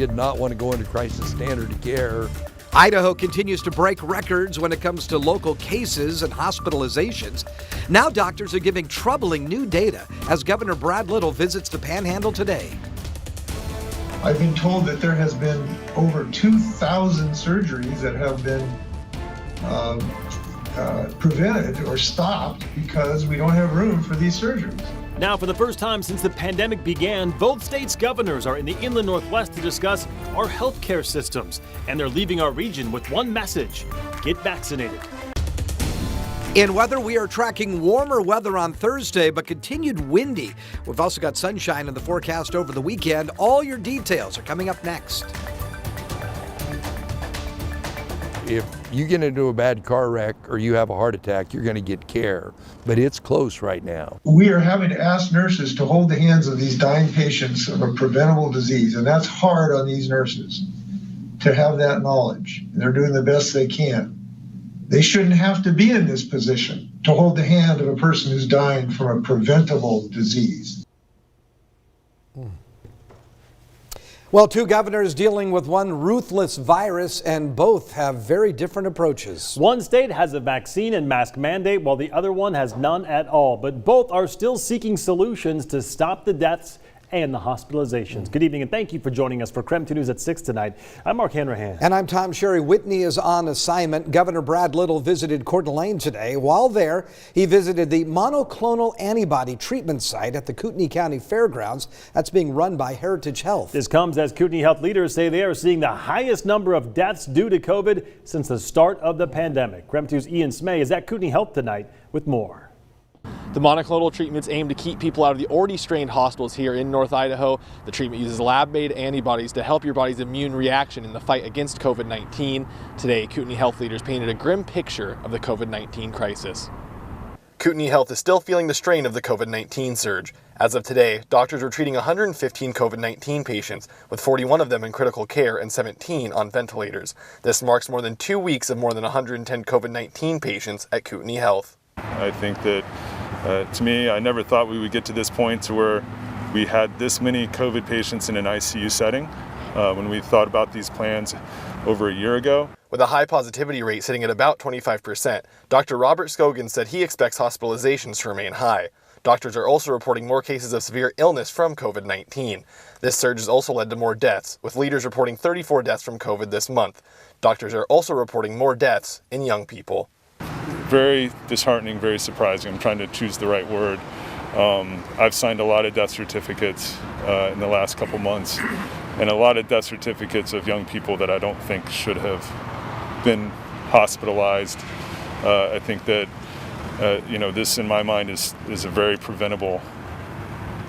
did not want to go into crisis standard of care. Idaho continues to break records when it comes to local cases and hospitalizations. Now doctors are giving troubling new data as Governor Brad Little visits the Panhandle today. I've been told that there has been over 2,000 surgeries that have been prevented or stopped because we don't have room for these surgeries. Now, for the first time since the pandemic began, both states' governors are in the inland Northwest to discuss our healthcare systems. And they're leaving our region with one message: get vaccinated. In weather, we are tracking warmer weather on Thursday, but continued windy. We've also got sunshine in the forecast over the weekend. All your details are coming up next. If you get into a bad car wreck or you have a heart attack, you're going to get care. But it's close right now. We are having to ask nurses to hold the hands of these dying patients of a preventable disease, and that's hard on these nurses to have that knowledge. They're doing the best they can. They shouldn't have to be in this position to hold the hand of a person who's dying from a preventable disease. Well, two governors dealing with one ruthless virus, and both have very different approaches. One state has a vaccine and mask mandate, while the other one has none at all. But both are still seeking solutions to stop the deaths and the hospitalizations. Good evening, and thank you for joining us for KREM2 News at 6 tonight. I'm Mark Hanrahan. And I'm Tom Sherry. Whitney is on assignment. Governor Brad Little visited Coeur d'Alene today. While there, he visited the monoclonal antibody treatment site at the Kootenai County Fairgrounds. That's being run by Heritage Health. This comes as Kootenai Health leaders say they are seeing the highest number of deaths due to COVID since the start of the pandemic. KREM2's Ian Smay is at Kootenai Health tonight with more. The monoclonal treatments aim to keep people out of the already strained hospitals here in North Idaho. The treatment uses lab-made antibodies to help your body's immune reaction in the fight against COVID-19. Today, Kootenai Health leaders painted a grim picture of the COVID-19 crisis. Kootenai Health is still feeling the strain of the COVID-19 surge. As of today, doctors are treating 115 COVID-19 patients, with 41 of them in critical care and 17 on ventilators. This marks more than 2 weeks of more than 110 COVID-19 patients at Kootenai Health. I think that, to me, I never thought we would get to this point to where we had this many COVID patients in an ICU setting when we thought about these plans over a year ago. With a high positivity rate sitting at about 25%, Dr. Robert Scoggin said he expects hospitalizations to remain high. Doctors are also reporting more cases of severe illness from COVID-19. This surge has also led to more deaths, with leaders reporting 34 deaths from COVID this month. Doctors are also reporting more deaths in young people. Very disheartening, very surprising. I'm trying to choose the right word. I've signed a lot of death certificates in the last couple months, and a lot of death certificates of young people that I don't think should have been hospitalized. I think that this in my mind is a very preventable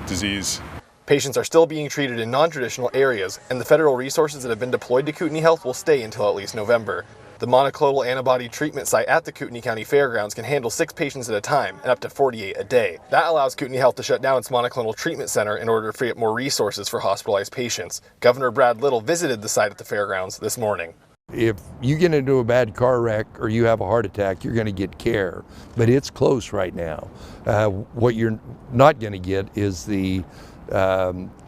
disease. Patients are still being treated in non-traditional areas, and the federal resources that have been deployed to Kootenai Health will stay until at least November. The monoclonal antibody treatment site at the Kootenai County Fairgrounds can handle 6 patients at a time and up to 48 a day. That allows Kootenai Health to shut down its monoclonal treatment center in order to free up more resources for hospitalized patients. Governor Brad Little visited the site at the fairgrounds this morning. If you get into a bad car wreck or you have a heart attack, you're going to get care. But it's close right now. What you're not going to get is the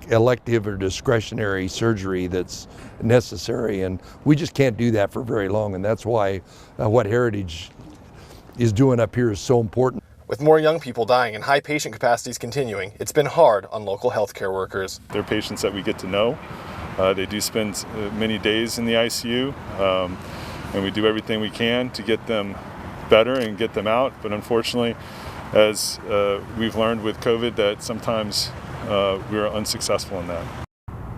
elective or discretionary surgery that's necessary, and we just can't do that for very long, and that's why what Heritage is doing up here is so important. With more young people dying and high patient capacities continuing, it's been hard on local healthcare workers. They're patients that we get to know. They do spend many days in the ICU, and we do everything we can to get them better and get them out, but unfortunately, as we've learned with COVID, that sometimes we are unsuccessful in that.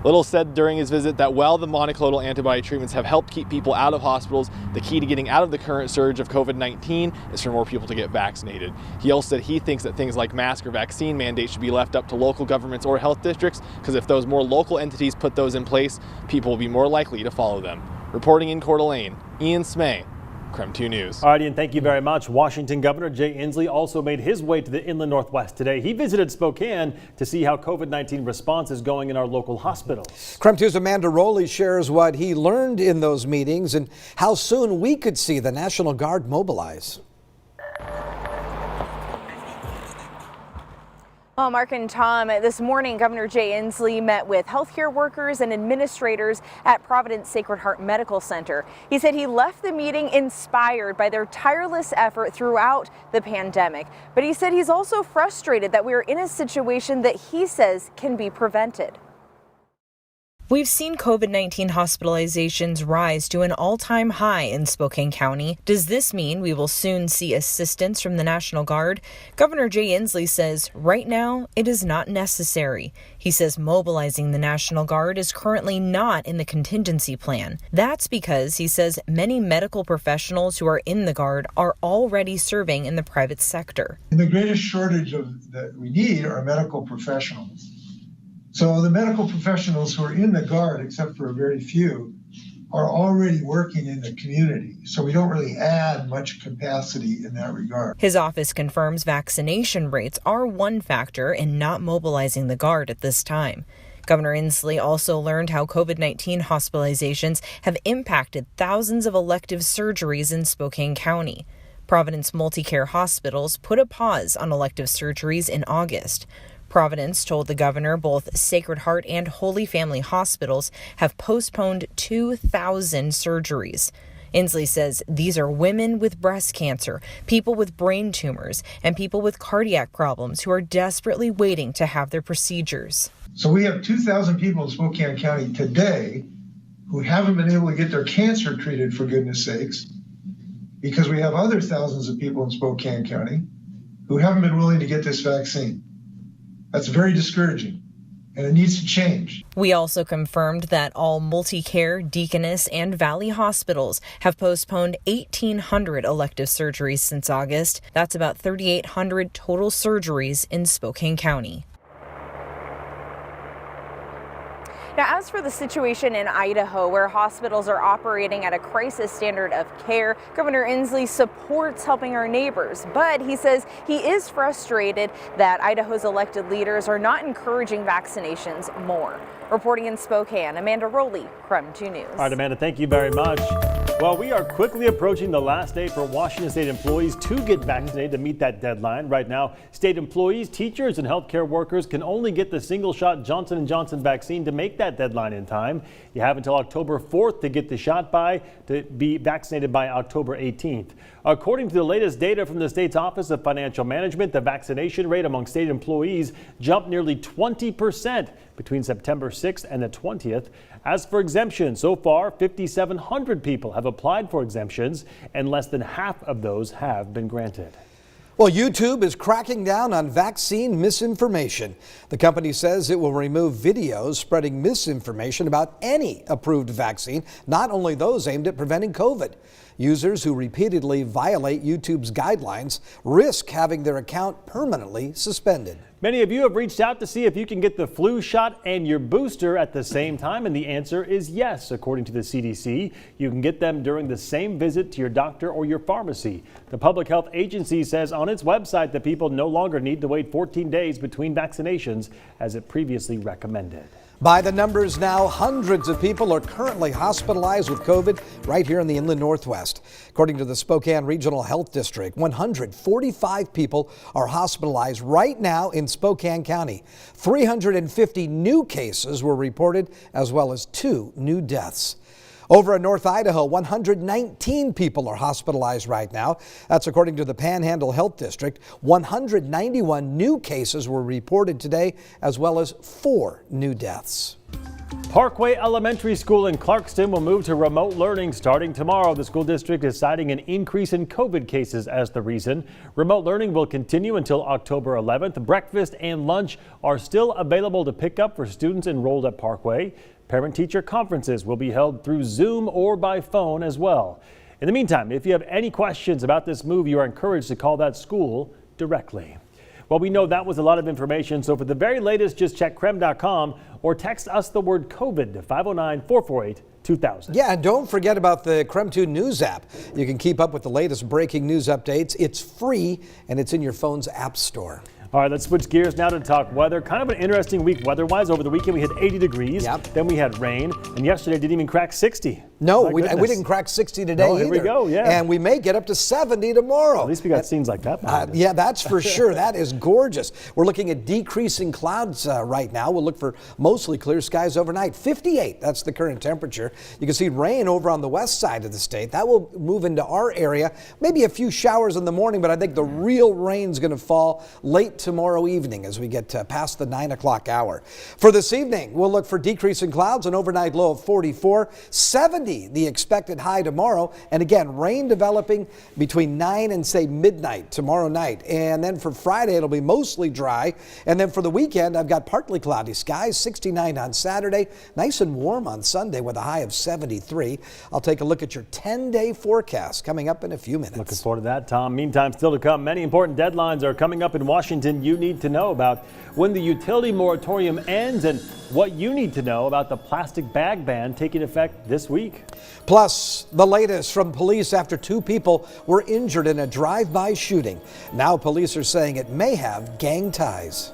Little said during his visit that while the monoclonal antibody treatments have helped keep people out of hospitals, the key to getting out of the current surge of COVID-19 is for more people to get vaccinated. He also said he thinks that things like mask or vaccine mandates should be left up to local governments or health districts, because if those more local entities put those in place, people will be more likely to follow them. Reporting in Coeur d'Alene, Ian Smay, KREM2 News. All right, Ian, thank you very much. Washington Governor Jay Inslee also made his way to the inland Northwest today. He visited Spokane to see how COVID-19 response is going in our local hospitals. KREM2's Amanda Rowley shares what he learned in those meetings and how soon we could see the National Guard mobilize. Well, Mark and Tom, this morning, Governor Jay Inslee met with healthcare workers and administrators at Providence Sacred Heart Medical Center. He said he left the meeting inspired by their tireless effort throughout the pandemic. But he said he's also frustrated that we're in a situation that he says can be prevented. We've seen COVID-19 hospitalizations rise to an all-time high in Spokane County. Does this mean we will soon see assistance from the National Guard? Governor Jay Inslee says right now it is not necessary. He says mobilizing the National Guard is currently not in the contingency plan. That's because he says many medical professionals who are in the Guard are already serving in the private sector. And the greatest shortage that we need are medical professionals. So the medical professionals who are in the Guard, except for a very few, are already working in the community. So we don't really add much capacity in that regard. His office confirms vaccination rates are one factor in not mobilizing the Guard at this time. Governor Inslee also learned how COVID-19 hospitalizations have impacted thousands of elective surgeries in Spokane County. Providence Multicare Hospitals put a pause on elective surgeries in August. Providence told the governor both Sacred Heart and Holy Family hospitals have postponed 2,000 surgeries. Inslee says these are women with breast cancer, people with brain tumors, and people with cardiac problems who are desperately waiting to have their procedures. So we have 2,000 people in Spokane County today who haven't been able to get their cancer treated, for goodness sakes, because we have other thousands of people in Spokane County who haven't been willing to get this vaccine. That's very discouraging, and it needs to change. We also confirmed that all Multicare, Deaconess, and Valet hospitals have postponed 1,800 elective surgeries since August. That's about 3,800 total surgeries in Spokane County. Now, as for the situation in Idaho, where hospitals are operating at a crisis standard of care, Governor Inslee supports helping our neighbors, but he says he is frustrated that Idaho's elected leaders are not encouraging vaccinations more. Reporting in Spokane, Amanda Rowley, KREM2 News. All right, Amanda, thank you very much. Well, we are quickly approaching the last day for Washington State employees to get vaccinated to meet that deadline. Right now, state employees, teachers, and healthcare workers can only get the single-shot Johnson & Johnson vaccine to make that deadline in time. You have until October 4th to get the shot to be vaccinated by October 18th. According to the latest data from the state's Office of Financial Management, the vaccination rate among state employees jumped nearly 20% between September 6th and the 20th. As for exemptions, so far 5,700 people have applied for exemptions, and less than half of those have been granted. Well, YouTube is cracking down on vaccine misinformation. The company says it will remove videos spreading misinformation about any approved vaccine, not only those aimed at preventing COVID. Users who repeatedly violate YouTube's guidelines risk having their account permanently suspended. Many of you have reached out to see if you can get the flu shot and your booster at the same time, and the answer is yes. According to the CDC, you can get them during the same visit to your doctor or your pharmacy. The Public Health Agency says on its website that people no longer need to wait 14 days between vaccinations as it previously recommended. By the numbers now, hundreds of people are currently hospitalized with COVID right here in the inland Northwest. According to the Spokane Regional Health District, 145 people are hospitalized right now in Spokane County. 350 new cases were reported, as well as 2 new deaths. Over in North Idaho, 119 people are hospitalized right now. That's according to the Panhandle Health District. 191 new cases were reported today, as well as 4 new deaths. Parkway Elementary School in Clarkston will move to remote learning starting tomorrow. The school district is citing an increase in COVID cases as the reason. Remote learning will continue until October 11th. Breakfast and lunch are still available to pick up for students enrolled at Parkway. Parent-teacher conferences will be held through Zoom or by phone as well. In the meantime, if you have any questions about this move, you are encouraged to call that school directly. Well, we know that was a lot of information, so for the very latest, just check KREM.com or text us the word COVID to 509-448-2000. Yeah, and don't forget about the KREM2 News app. You can keep up with the latest breaking news updates. It's free, and it's in your phone's app store. All right, let's switch gears now to talk weather. Kind of an interesting week weather-wise. Over the weekend, we had 80 degrees. Yep. Then we had rain, and yesterday didn't even crack 60. No, My we goodness. didn't crack 60 today No, here we either. go, yeah. And we may get up to 70 tomorrow. At least we got scenes like that behind us. Yeah, that's for sure. That is gorgeous. We're looking at decreasing clouds right now. We'll look for mostly clear skies overnight. 58, that's the current temperature. You can see rain over on the west side of the state. That will move into our area. Maybe a few showers in the morning, but I think the real rain's going to fall late tomorrow evening as we get past the 9 o'clock hour. For this evening, we'll look for decreasing clouds, an overnight low of 44, 70 the expected high tomorrow, and again, rain developing between 9 and say midnight tomorrow night. And then for Friday, it'll be mostly dry. And then for the weekend, I've got partly cloudy skies, 69 on Saturday, nice and warm on Sunday with a high of 73. I'll take a look at your 10-day forecast coming up in a few minutes. Looking forward to that, Tom. Meantime, still to come, many important deadlines are coming up in Washington you need to know about, when the utility moratorium ends, and what you need to know about the plastic bag ban taking effect this week. Plus, the latest from police after 2 people were injured in a drive-by shooting. Now police are saying it may have gang ties.